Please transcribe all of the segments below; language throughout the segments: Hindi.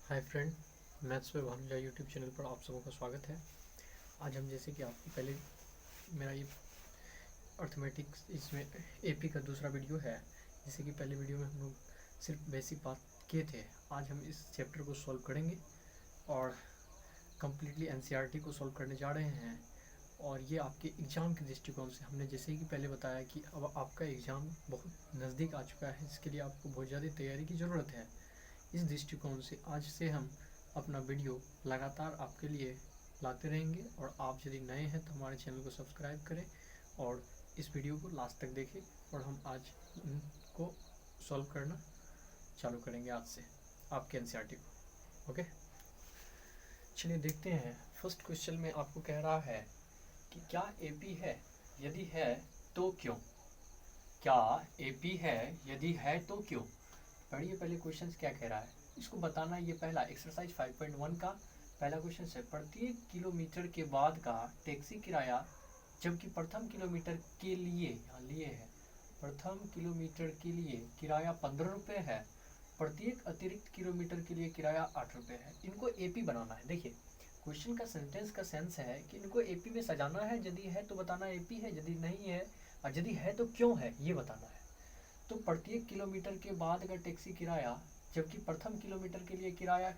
हाय फ्रेंड, मैथ्स में भानुजा यूट्यूब चैनल पर आप सबों का स्वागत है। आज हम जैसे कि आपको पहले मेरा ये अर्थमेटिक्स इसमें एपी का दूसरा वीडियो है। जैसे कि पहले वीडियो में हम लोग सिर्फ बेसिक बात किए थे, आज हम इस चैप्टर को सॉल्व करेंगे और कम्प्लीटली एनसीईआरटी को सॉल्व करने जा रहे हैं। और ये आपके एग्ज़ाम के दृष्टिकोण से हमने जैसे कि पहले बताया कि अब आपका एग्ज़ाम बहुत नज़दीक आ चुका है, इसके लिए आपको बहुत ज़्यादा तैयारी की ज़रूरत है। इस दृष्टिकोण से आज से हम अपना वीडियो लगातार आपके लिए लाते रहेंगे और आप यदि नए हैं तो हमारे चैनल को सब्सक्राइब करें और इस वीडियो को लास्ट तक देखें और हम आज इनको सॉल्व करना चालू करेंगे आज से आपके एनसीईआरटी को। ओके, चलिए देखते हैं। फर्स्ट क्वेश्चन में आपको कह रहा है कि क्या एपी है, यदि है तो क्यों। क्या एपी है, यदि है तो क्यों। पढ़िए पहले क्वेश्चन क्या कह रहा है, इसको बताना। ये पहला एक्सरसाइज 5.1 का पहला क्वेश्चन है। प्रत्येक किलोमीटर के बाद का टैक्सी किराया जबकि प्रथम किलोमीटर के लिए है, प्रथम किलोमीटर के लिए किराया 15 रुपये है, प्रत्येक अतिरिक्त किलोमीटर के लिए किराया 8 रुपये है। इनको एपी बनाना है। देखिए क्वेश्चन का सेंटेंस का सेंस है कि इनको एपी में सजाना है। यदि है तो बताना एपी है, यदि नहीं है और यदि है तो क्यों है ये बताना है। तो प्रत्येक किलोमीटर के बाद का टैक्सी किराया जबकि प्रथम किलोमीटर के लिए किराया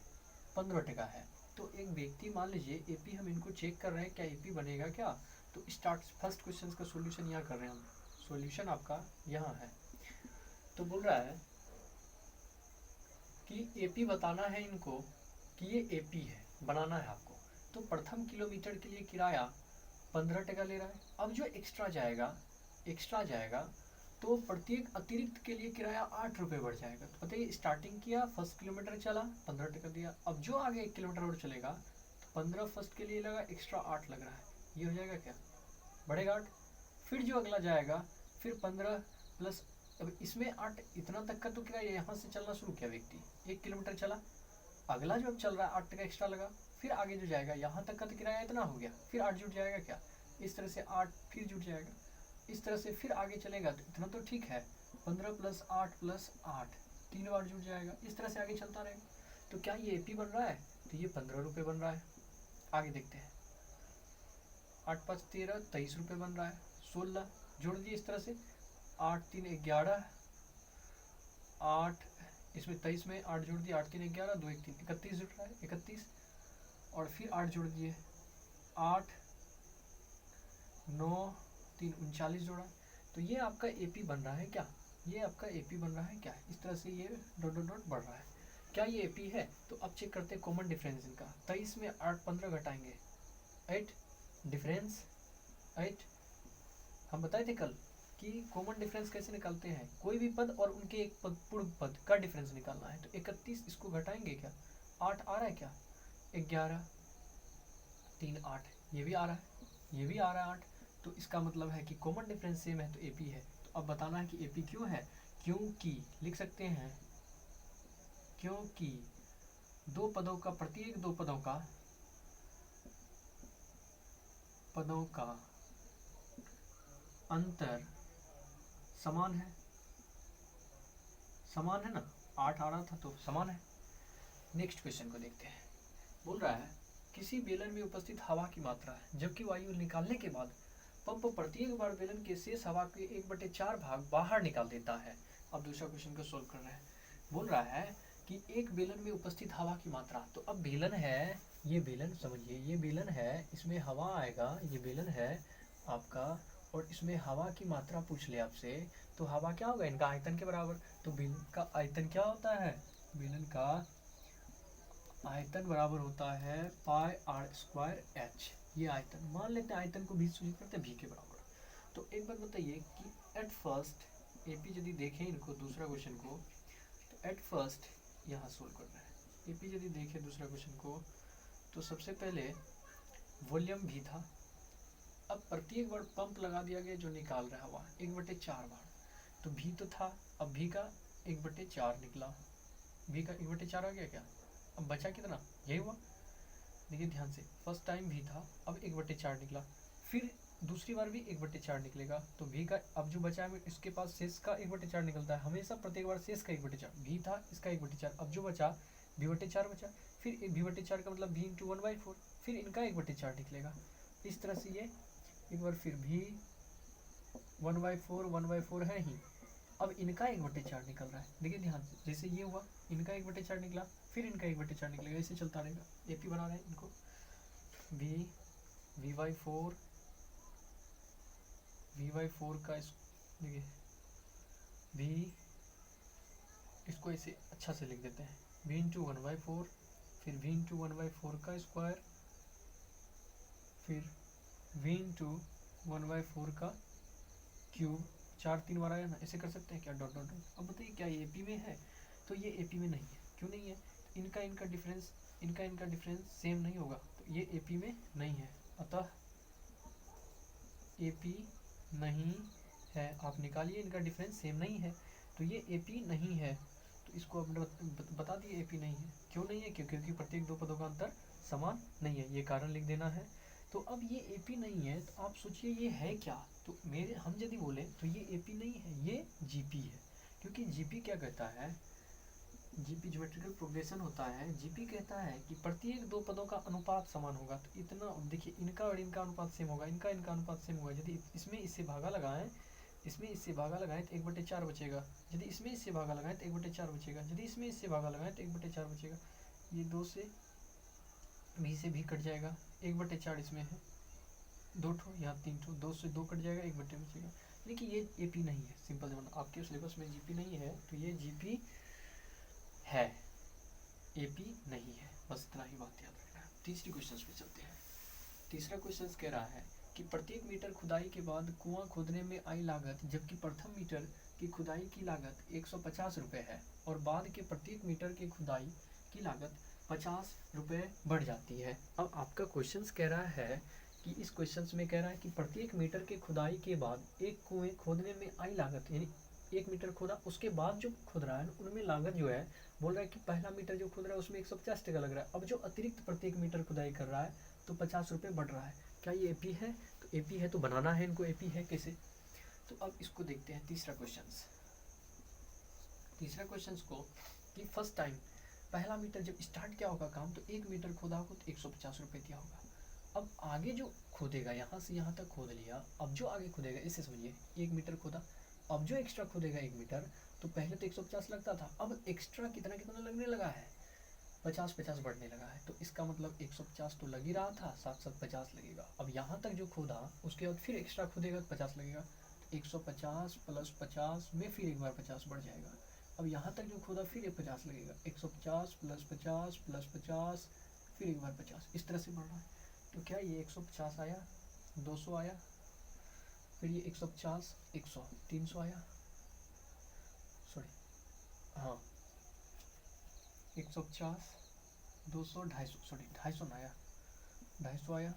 15 टका है। तो एक व्यक्ति, मान लीजिए एपी, हम इनको चेक कर रहे हैं क्या एपी बनेगा क्या। तो स्टार्ट फर्स्ट क्वेश्चन का सॉल्यूशन यहाँ कर रहे हैं हम। सॉल्यूशन आपका यहाँ है। तो बोल रहा है कि एपी बताना है इनको कि ये एपी है, बनाना है आपको। तो प्रथम किलोमीटर के लिए किराया 15 टका ले रहा है। अब जो एक्स्ट्रा जाएगा तो प्रत्येक अतिरिक्त के लिए किराया 8 रुपये बढ़ जाएगा। तो बताइए, स्टार्टिंग किया, फर्स्ट किलोमीटर चला, 15 टका दिया। अब जो आगे 1 किलोमीटर और चलेगा तो 15 फर्स्ट के लिए लगा, एक्स्ट्रा 8 लग रहा है। ये हो जाएगा क्या, बढ़ेगा 8। फिर जो अगला जाएगा, फिर 15 प्लस, अब इसमें 8, इतना तक का तो किराया यहाँ से चलना शुरू किया व्यक्ति, 1 किलोमीटर चला, अगला जो अब चल रहा है 8 टका एक्स्ट्रा लगा। फिर आगे जो जाएगा यहाँ तक का तो किराया इतना हो गया, फिर 8 जुट जाएगा क्या, इस तरह से 8 फिर जुट जाएगा। इस तरह से फिर आगे चलेगा तो इतना तो ठीक है, 15 प्लस 8 प्लस 8 3 बार जुट जाएगा। इस तरह से आगे चलता रहेगा। तो क्या ये एपी बन रहा है, तो ये 15 रुपये बन रहा है। आगे देखते हैं, 8 5 13 23 रुपये बन रहा है। 16 जोड़ दिए इस तरह से, 8 3 11, 8 इसमें 23 में 8 जोड़ दिए, 8 3 11, 2 1 3 31 जुट रहा है, 31। और फिर 8 जोड़ दिए, 8 9 3 39 जोड़ा। तो ये आपका एपी बन रहा है क्या, ये आपका एपी बन रहा है क्या। इस तरह से ये डॉट डॉट डॉट बढ़ रहा है। क्या ये एपी है। तो अब चेक करते हैं कॉमन डिफरेंस इनका। 23 में 8 15 घटाएंगे 8, डिफरेंस 8। हम बताए थे कल कि कॉमन डिफरेंस कैसे निकालते हैं, कोई भी पद और उनके एक पद पूर्व पद का डिफरेंस निकालना है। तो 31 इसको घटाएंगे क्या, 8 आ रहा है क्या, 11 3 8, ये भी आ रहा है, ये भी आ रहा है 8। तो इसका मतलब है कि कॉमन डिफरेंस सेम है तो एपी है। तो अब बताना है कि एपी क्यों है। क्योंकि लिख सकते हैं, क्योंकि दो पदों का, प्रत्येक दो पदों का अंतर समान है। समान है ना, 8 आ रहा था तो समान है। नेक्स्ट क्वेश्चन को देखते हैं। बोल रहा है किसी बेलन में उपस्थित हवा की मात्रा है जबकि वायु निकालने के बाद पंप प्रत्येक बार बेलन के शेष हवा के 1/4 भाग बाहर निकाल देता है। अब दूसरा क्वेश्चन को सोल्व कर रहे हैं। बोल रहा है कि एक बेलन में उपस्थित हवा की मात्रा, तो अब बेलन है, ये बेलन समझिए, ये बेलन है, इसमें हवा आएगा, ये बेलन है आपका, और इसमें हवा की मात्रा पूछ ले आपसे, तो हवा क्या होगा, इनका आयतन के बराबर। तो बेलन का आयतन क्या होता है, बेलन का आयतन बराबर होता है पाई आर स्क्वायर एच। ये आयतन मान लेते हैं, आयतन को भी सूचित करते हैं भी के बराबर। तो एक बात बताइए कि एट फर्स्ट एपी यदि देखें इनको, दूसरा क्वेश्चन को, तो एट फर्स्ट यहाँ सोल्व करना है। एपी यदि देखें दूसरा क्वेश्चन को, तो सबसे पहले वॉल्यूम भी था। अब प्रत्येक बार पंप लगा दिया गया जो निकाल रहा है हवा 1/4 बार। तो भी तो था, अब भी का 1/4 निकला, भी का 1/4 आ गया क्या। अब बचा कितना, यही हुआ। देखिए ध्यान से, फर्स्ट टाइम भी था, अब 1/4 निकला, फिर दूसरी बार भी 1/4 निकलेगा। तो भी का अब जो बचा है इसके पास शेष का 1/4 निकलता है हमेशा, प्रत्येक बार शेष का 1/4। भी था, इसका 1/4, अब जो बचा v/4 बचा, फिर v/4 का मतलब v इंटू 1/4, फिर इनका 1/4 निकलेगा। इस तरह से ये एक बार फिर v 1/4 है ही, अब इनका 1/4 निकल रहा है। देखिए ध्यान से, जैसे ये हुआ इनका 1/4 निकला, फिर इनका 1/4 निकलेगा, ऐसे चलता रहेगा। एपी बना रहे हैं इनको, v/4 का देखिए v, इसको ऐसे अच्छा से लिख देते हैं, v इंटू 1/4, फिर v इंटू 1/4 का स्क्वायर, फिर v इंटू 1/4 का क्यूब, 4 3 बार आया ना, ऐसे कर सकते हैं क्या, डॉट डॉट डॉट। अब बताइए क्या ये एपी में है, तो ये एपी में नहीं है। क्यों नहीं है, इनका डिफरेंस सेम नहीं होगा, तो ये एपी में नहीं है, अतः एपी नहीं है। आप निकालिए, इनका डिफरेंस सेम नहीं है, तो ये एपी नहीं है। तो इसको आपने बता दिए एपी नहीं है। क्यों नहीं है, क्योंकि प्रत्येक दो पदों का अंतर समान नहीं है, ये कारण लिख देना है। तो अब ये एपी नहीं है, तो आप सोचिए ये है क्या, तो हम यदि बोले तो ये एपी नहीं है, ये जीपी है। क्योंकि जीपी क्या कहता है, जीपी ज्योमेट्रिकल प्रोग्रेशन होता है, जीपी कहता है कि प्रत्येक दो पदों का अनुपात समान होगा। तो इतना देखिए, इनका और इनका अनुपात सेम होगा, इनका अनुपात सेम होगा। यदि इसमें इससे भागा लगाएं, इसमें इससे भागा लगाएं तो 1/4 बचेगा, यदि इसमें इससे भागा लगाएं तो 1/4 बचेगा, यदि इसमें इससे भागा लगाएं तो 1/4 बचेगा। ये 2 से भी कट जाएगा, 1/4 इसमें है, 2 ठो यहाँ 3 ठो, 2 से 2 कट जाएगा, 1/4 बचेगा। लेकिन ये एपी नहीं है, सिंपल जवाब। आपके सिलेबस में जीपी नहीं है, तो ये जीपी है, एपी नहीं है, बस इतना ही बात याद रखना है। तीसरी क्वेश्चन पे चलते हैं। तीसरा क्वेश्चन कह रहा है कि प्रत्येक मीटर खुदाई के बाद कुआं खोदने में आई लागत, जबकि प्रथम मीटर की खुदाई की लागत 150 रुपये है और बाद के प्रत्येक मीटर की खुदाई की लागत 50 रुपये बढ़ जाती है। अब आपका क्वेश्चन कह रहा है कि इस क्वेश्चन में कह रहा है कि प्रत्येक मीटर के खुदाई के बाद एक कुएं खोदने में आई लागत, यानी 1 मीटर खोदा, उसके बाद जो खुद रहा है उनमें लागत जो है, बोल रहा है कि पहला मीटर जो खुद रहा है उसमें 150 टका लग रहा है। अब जो अतिरिक्त प्रत्येक मीटर खुदाई कर रहा है तो 50 रुपये बढ़ रहा है। क्या ये एपी है, तो एपी है तो बनाना है इनको, एपी है कैसे। तो अब इसको देखते हैं तीसरा क्वेश्चन को, कि फर्स्ट टाइम पहला मीटर जब स्टार्ट किया होगा काम, तो 1 मीटर खोदा होगा तो 150 रुपये दिया होगा। अब आगे जो खोदेगा, यहाँ से यहाँ तक खोद लिया, अब जो आगे खोदेगा, इसे समझिए, 1 मीटर खोदा, अब जो एक्स्ट्रा खोदेगा 1 मीटर, तो पहले तो 150 लगता था, अब एक्स्ट्रा कितना लगने लगा है, 50 बढ़ने लगा है। तो इसका मतलब 150 तो लग ही रहा था, साथ साथ 50 लगेगा। अब यहाँ तक जो खोदा, उसके बाद फिर एक्स्ट्रा खोदेगा तो 50 लगेगा, तो 150 प्लस 50 में फिर एक बार 50 बढ़ जाएगा। अब यहाँ तक जो खोदा फिर 50 लगेगा, 150 प्लस 50 प्लस 50, फिर एक बार 50, इस तरह से बढ़ रहा है। तो क्या ये 150 आया, 200 आया, फिर ये 150, 100, 300 आया, सॉरी हाँ 150, 200, 250, सॉरी 250 ना आया, 250 आया,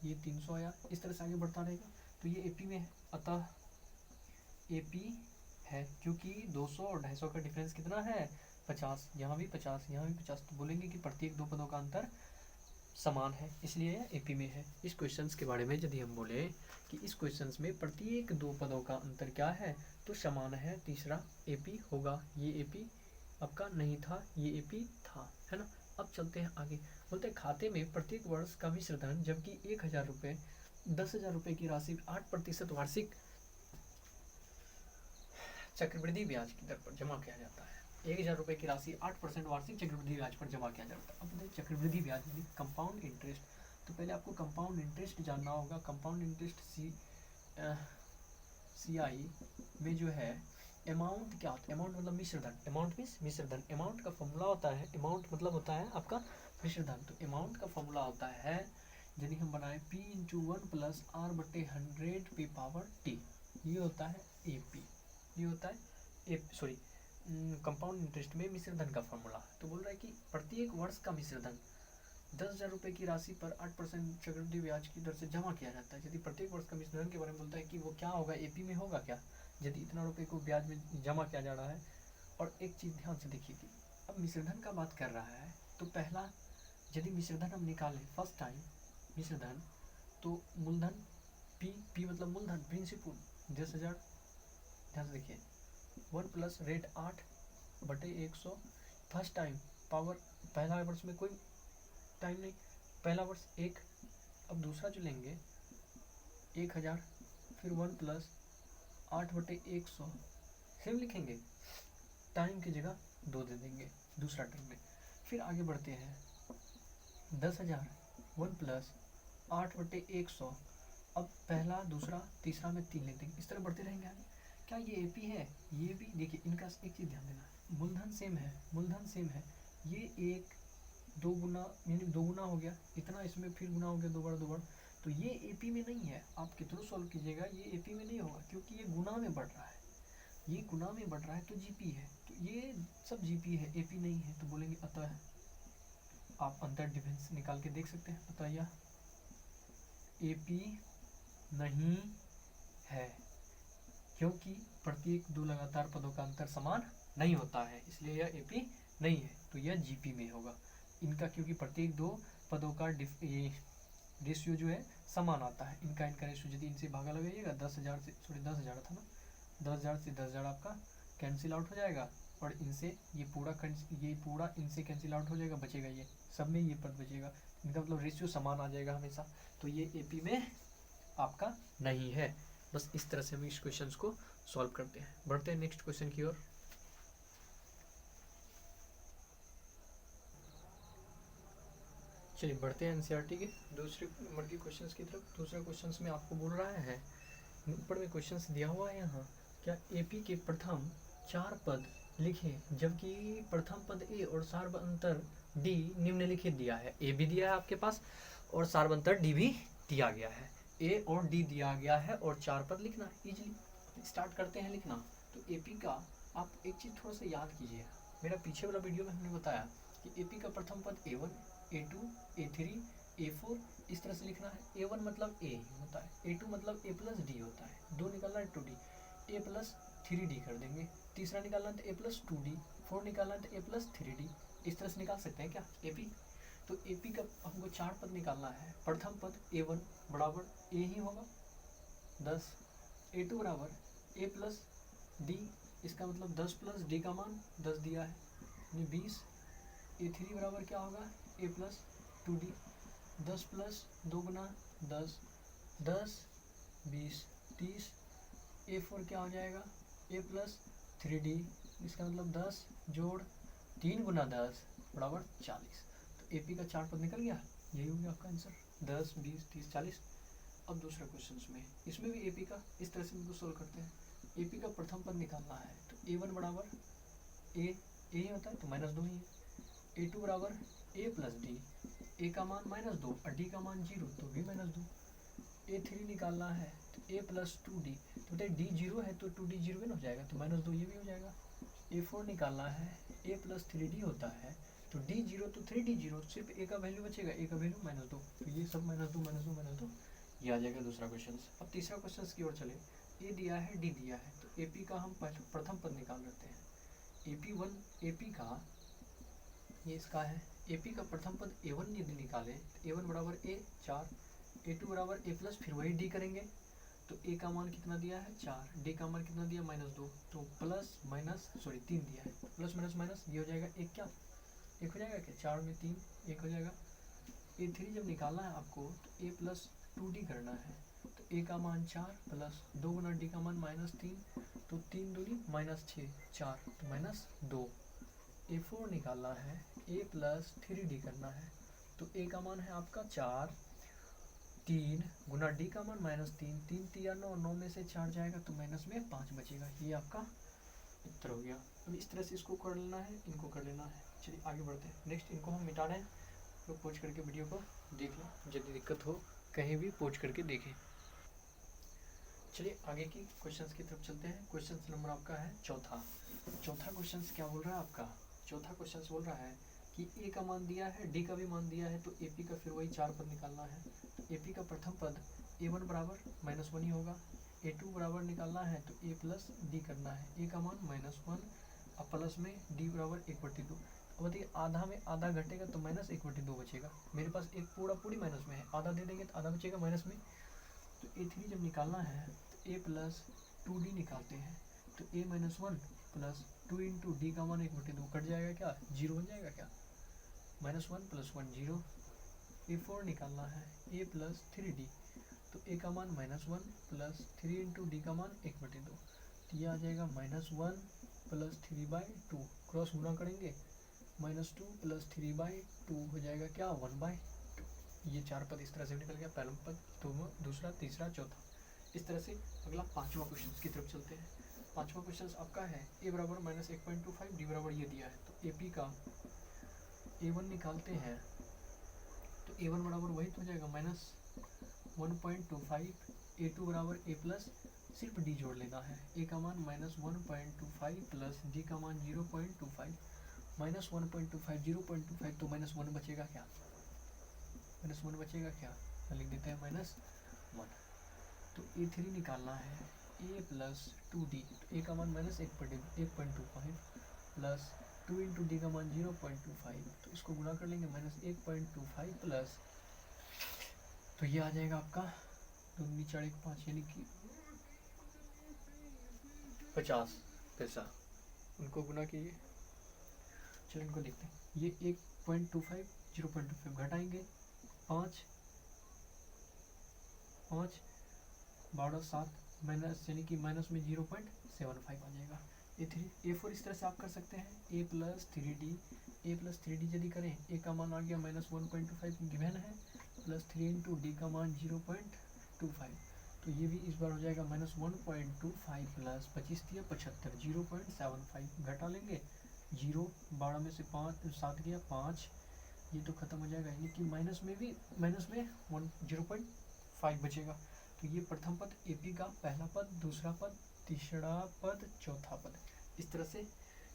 ये 300 आया, इस तरह से आगे बढ़ता रहेगा। तो ये एपी में है, अतः एपी है, क्योंकि 200 और 250 का डिफरेंस कितना है, 50, यहाँ भी 50, यहाँ भी 50, तो बोलेंगे कि प्रत्येक दो पदों का अंतर समान है, इसलिए यह एपी में है। इस क्वेश्चंस के बारे में यदि हम बोले कि इस क्वेश्चंस में प्रत्येक दो पदों का अंतर क्या है, तो समान है, तीसरा एपी होगा। ये एपी आपका नहीं था, ये एपी था, है ना। अब चलते हैं आगे, बोलते हैं खाते में प्रत्येक वर्ष का मिश्र धन, जबकि 1000 रुपये 10,000 रुपये की राशि 8% वार्षिक चक्रवृद्धि ब्याज की दर पर जमा किया जाता है। 1000 रुपये की राशि 8% वार्षिक चक्रवृद्धि ब्याज पर जमा किया जाता है। अब चक्रवृद्धि ब्याज यानी कंपाउंड इंटरेस्ट, तो पहले आपको कंपाउंड इंटरेस्ट जानना होगा। कंपाउंड इंटरेस्ट CI में जो है अमाउंट क्या होता है, अमाउंट मतलब मिश्र धन, अमाउंट मीन्स मिश्र धन। अमाउंट का फॉर्मूला होता है, अमाउंट मतलब होता है आपका मिश्र धन। तो अमाउंट का फॉर्मूला होता है, यदि हम बनाए P × 1 + R/100 पे पावर T, ये होता है AP, ये होता है सॉरी कंपाउंड इंटरेस्ट में मिश्र धन का फॉर्मूला। तो बोल रहा है कि प्रत्येक वर्ष का मिश्र धन 10,000 रुपये की राशि पर 8% चक्रवृद्धि ब्याज की दर से जमा किया जाता है। यदि प्रत्येक वर्ष का मिश्र धन के बारे में बोलता है कि वो क्या होगा, एपी में होगा क्या, यदि इतना रुपये को ब्याज में जमा किया जा रहा है। और एक चीज़ ध्यान से देखिए कि अब मिश्र धन का बात कर रहा है, तो पहला यदि मिश्र धन हम निकालें फर्स्ट टाइम मिश्र धन, तो मूलधन पी मतलब मूलधन प्रिंसिपल 10,000, ध्यान से देखिए 1 + रेट 8/100 फर्स्ट टाइम पावर, पहला वर्ष में कोई टाइम नहीं, पहला वर्ष 1, अब दूसरा जो लेंगे 1000, फिर 1 प्लस 8/100, सेम लिखेंगे, टाइम की जगह 2 दे देंगे दूसरा टर्म में। फिर आगे बढ़ते हैं 10,000, 1 प्लस 8/100, अब पहला दूसरा तीसरा में 3 लिख देंगे। इस तरह बढ़ते रहेंगे आगे। क्या ये एपी है? ये भी देखिए, इनका एक चीज़ ध्यान देना, मूलधन सेम है, मूलधन सेम है, ये 1 2 गुना यानी 2 गुना हो गया, इतना इसमें फिर गुना हो गया 2 बार 2 बार, तो ये एपी में नहीं है। आप कितना सॉल्व कीजिएगा ये एपी में नहीं होगा, क्योंकि ये गुना में बढ़ रहा है, ये गुना में बढ़ रहा है, तो जीपी है, तो ये सब जीपी है, एपी नहीं है। तो बोलेंगे अतः, आप अंतर डिफरेंस निकाल के देख सकते हैं, अतः यह एपी नहीं है, क्योंकि प्रत्येक 2 लगातार पदों का अंतर समान नहीं होता है, इसलिए यह एपी नहीं है। तो यह जीपी में होगा इनका, क्योंकि प्रत्येक 2 पदों का रेशियो जो है समान आता है। इनका रेशियो यदि इनसे भागा लगाइएगा 10,000 से, सॉरी 10,000 था ना, 10,000 से 10,000 आपका कैंसिल आउट हो जाएगा, और इनसे ये पूरा इनसे कैंसिल आउट हो जाएगा, बचेगा ये सब में ये पद बचेगा, इनका मतलब रेशियो समान आ जाएगा हमेशा। तो ये एपी में आपका नहीं है। बस इस तरह से हम इस क्वेश्चन को सॉल्व करते हैं। बढ़ते हैं नेक्स्ट क्वेश्चन की ओर। चलिए बढ़ते हैं एनसीईआरटी के दूसरे नंबर के क्वेश्चंस की तरफ। दूसरा क्वेश्चंस में आपको बोल रहा है, ऊपर में क्वेश्चंस दिया हुआ है यहाँ, क्या एपी के प्रथम 4 पद लिखें, जबकि प्रथम पद ए और सार्वअंतर डी निम्नलिखित दिया है। ए भी दिया है आपके पास और सार्वअंतर डी भी दिया गया है, ए और डी दिया गया है और 4 पद लिखना है इजीली। स्टार्ट करते हैं लिखना। तो एपी का आप एक चीज़ थोड़ा सा याद कीजिए, मेरा पीछे वाला वीडियो में हमने बताया कि एपी का प्रथम पद A1, A2, A3, A4 इस तरह से लिखना है। A1 मतलब A होता है, A2 मतलब A प्लस डी होता है, 2 निकालना है 2D, A प्लस 3D कर देंगे, तीसरा निकालना है तो A प्लस 2D, 4 निकालना है तो A प्लस 3D। इस तरह से निकाल सकते हैं क्या एपी। तो एपी का हमको 4 पद निकालना है। प्रथम पद A1 बराबर A ही होगा 10, A2 बराबर A प्लस डी, इसका मतलब 10 प्लस डी का मान 10 दिया है यानी 20। A3 बराबर क्या होगा A plus 2D, 10 plus 2 Guna 10, 10 20 30। A4 क्या हो जाएगा A प्लस 3D, इसका मतलब 10 जोड़ 3 गुना 10 बराबर 40। तो एपी का 4 पद निकल गया, यही हो गया आपका आंसर 10 20 30 40। अब दूसरा क्वेश्चन में, इसमें भी एपी का इस तरह से इनको सोल्व करते हैं। एपी का प्रथम पद निकालना है तो A1 बराबर ए ही होता है तो -2 ही है। A2 बराबर A प्लस डी, ए का मान -2 और डी का मान 0 तो भी -2। A3 निकालना है तो A प्लस 2D, तो डी 0 है तो 2D 0 हो जाएगा तो -2 ये भी हो जाएगा। A4 निकालना है A प्लस 3D होता है तो D 0 तो 3D 0, सिर्फ A का वैल्यू बचेगा, A का वैल्यू -2, तो ये सब -2 ये आ जाएगा दूसरा क्वेश्चन। अब तीसरा क्वेश्चन की ओर चले। A दिया है D दिया है तो AP का हम प्रथम पद निकाल लेते हैं। AP का ये इसका है, AP का प्रथम पद A1 यदि निकाले तो A1 बराबर A 4, A2 बराबर A प्लस, फिर वही D करेंगे तो A का मान कितना दिया है 4, D का मान कितना दिया -2, तो प्लस माइनस 3 दिया है, प्लस माइनस माइनस ये हो जाएगा एक, क्या एक हो जाएगा क्या, 4 में 3 1 हो जाएगा। A3 जब निकालना है आपको तो A प्लस 2D करना है तो A का मान 4 प्लस 2 गुना D का मान -3, तो 3 दूनी -6 4 तो -2। A4 निकालना है A प्लस 3D करना है तो A का मान है आपका 4, 3 गुना D का मान -3, 3 3 9, 9 में से 4 जाएगा तो माइनस में 5 बचेगा, ये आपका उत्तर हो गया। अब इस तरह से इसको कर लेना है, इनको कर लेना है। चलिए आगे बढ़ते हैं। नेक्स्ट इनको हम मिटा रहे हैं, लोग पहुँच करके वीडियो को देख लें, यदि दिक्कत हो कहीं भी पहुँच करके देखें। चलिए आगे की क्वेश्चंस की तरफ चलते हैं। क्वेश्चन नंबर आपका है चौथा क्वेश्चन क्या बोल रहा है आपका, चौथा क्वेश्चन बोल रहा है कि A का मान दिया है, D का भी मान दिया है, तो AP का फिर वही 4 पद निकालना है। तो AP का प्रथम पद A1 बराबर -1 ही होगा, A2 बराबर निकालना है तो A प्लस D करना है, A का मान -1 और प्लस में D बराबर 1/2। अब बताइए आधा में आधा घटेगा तो -1/2 बचेगा, मेरे पास एक पूरी माइनस में है, आधा दे देंगे तो आधा बचेगा माइनस में। तो A3 जब निकालना है तो A प्लस 2D निकालते हैं तो A -1 प्लस 2 इंटू डी का मान 1/2 कट जाएगा, क्या 0 बन जाएगा क्या, -1 + 1 0। A4 निकालना है, a + 3d, तो a का मान -1 + 3 इंटू डी का मान 1/2, तो ये आ जाएगा -1 + 3/2, क्रॉस गुना करेंगे -2 + 3/2 हो जाएगा क्या 1/2। ये 4 पद इस तरह से निकल गया, पहला पद, दूसरा, तीसरा, चौथा। इस तरह से अगला 5वां क्वेश्चन की तरफ चलते हैं। 5वां क्वेश्चन आपका है a बराबर -1.25, डी बराबर ये दिया है, तो AP का A1 निकालते हैं, तो A1 बराबर वही तो हो जाएगा -1.25, A2 बराबर a प्लस, सिर्फ d जोड़ लेना है, a का मान -1.25 प्लस d का मान 0.25, -1.25 0.25, तो -1 बचेगा क्या, -1 बचेगा क्या, लिख देते हैं -1। तो A3 निकालना है, a + 2d, तो a का मान -1.25 प्लस 2 इंटू डी का मान 0.25, तो इसको गुणा कर लेंगे -1.25 प्लस, तो ये आ जाएगा आपका 2 × 4 = 5, यानी कि 50 पैसा, उनको गुना कीजिए। चलो इनको देखते हैं, ये 1.25 0.25 घटाएंगे 5 5 12 7 माइनस, यानी कि माइनस में 0.75 आ जाएगा। A4 इस तरह से आप कर सकते हैं, a + 3d यदि करें, a का मान आ गया -1.25 गिवन है, प्लस 3 इंटू डी का मान 0.25, तो ये भी इस बार हो जाएगा -1.25 प्लस 25 दिया 75, 0.75 घटा लेंगे 0, 12 में से 5 7 गया 5, ये तो खत्म हो जाएगा, यानी कि माइनस में 0.5 बचेगा। तो ये प्रथम पद AP का पहला पद, दूसरा पद, तीसरा पद, चौथा पद। इस तरह से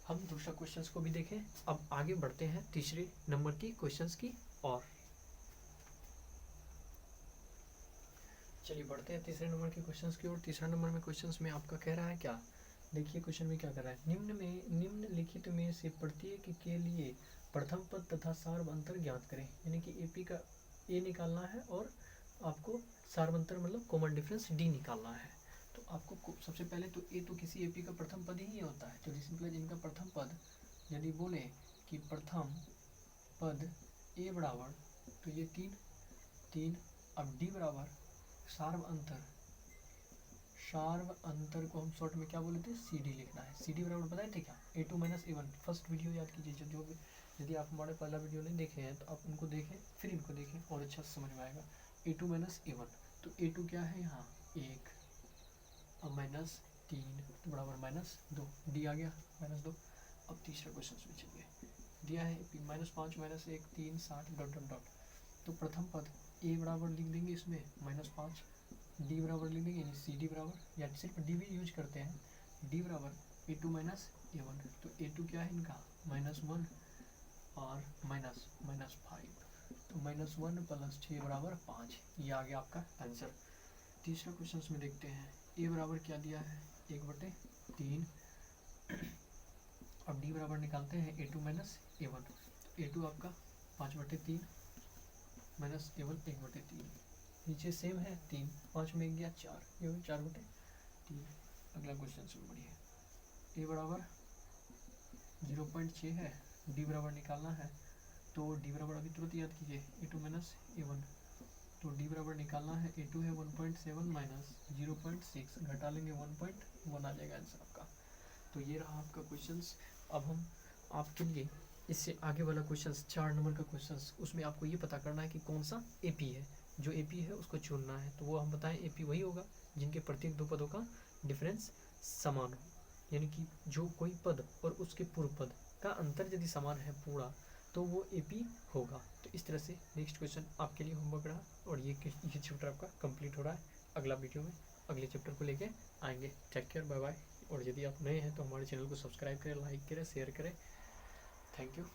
हम दूसरा क्वेश्चंस को भी देखें। अब आगे बढ़ते हैं तीसरे नंबर की क्वेश्चंस की और चलिए बढ़ते हैं तीसरे नंबर के क्वेश्चंस की ओर। तीसरा नंबर में क्वेश्चंस में आपका कह रहा है क्या, देखिए क्वेश्चन में क्या कर रहा है, निम्नलिखित में से प्रत्येक के लिए प्रथम पद तथा सार्वअंतर ज्ञात करें, यानी कि AP का A निकालना है और आपको सार्वअंतर मतलब कॉमन डिफरेंस D निकालना है। तो आपको सबसे पहले तो A तो किसी AP का प्रथम पद ही होता है, तो सिंपल इनका प्रथम पद यदि बोले कि प्रथम पद A बराबर, तो ये 3, अब D बराबर सार्वअंतर को हम शॉर्ट में क्या बोले थे, CD लिखना है। CD बराबर बताए थे क्या, A2 - A1, फर्स्ट वीडियो याद कीजिए, जो भी यदि आप हमारे पहला वीडियो नहीं देखे हैं तो आप उनको देखें, फिर इनको देखें और अच्छा से समझ में आएगा। A2 - A1, तो A2 क्या है यहाँ 1, अब -3 तो बराबर -2, D आ गया -2। अब तीसरा क्वेश्चन में चलिए, दिया है -5 - 1 3 60 ... तो प्रथम पद A बराबर लिख देंगे इसमें -5, D बराबर लिख देंगे, यानी CD बराबर, या सिर्फ D भी यूज करते हैं, D बराबर A2 - A1, तो A2 क्या है इनका -1 और -5, तो -1 + 6 बराबर 5, ये आ गया आपका आंसर। तीसरा क्वेश्चन में देखते हैं, A बराबर क्या दिया है 1/3, अब D बराबर निकालते हैं A2 - A1, तो A2 आपका 5/3 माइनस A1 1/3, नीचे सेम है 3, 5 में गया 4, ये हो 4/3। अगला क्वेश्चन से बढ़िए, A बराबर 0.6 है, D बराबर निकालना है, तो D बराबर अभी तुरंत याद कीजिए A2 - A1, तो D बराबर निकालना है, A2 है 1.7 माइनस 0.6 घटा लेंगे 1.1 आ जाएगा आंसर आपका। तो ये रहा आपका क्वेश्चंस। अब हम आपके लिए इससे आगे वाला क्वेश्चंस 4 नंबर का क्वेश्चंस, उसमें आपको ये पता करना है कि कौन सा AP है, जो AP है उसको चुनना है। तो वो हम बताएं AP वही होगा जिनके प्रत्येक दो पदों का डिफरेंस समान हो, यानी कि जो कोई पद और उसके पूर्व पद का अंतर यदि समान है पूरा, तो वो AP होगा। तो इस तरह से नेक्स्ट क्वेश्चन आपके लिए होमवर्क रहा और ये चैप्टर आपका कंप्लीट हो रहा है। अगला वीडियो में अगले चैप्टर को लेके आएंगे। Take care, bye bye. और यदि आप नए हैं तो हमारे चैनल को सब्सक्राइब करें, लाइक करें, शेयर करें। Thank you.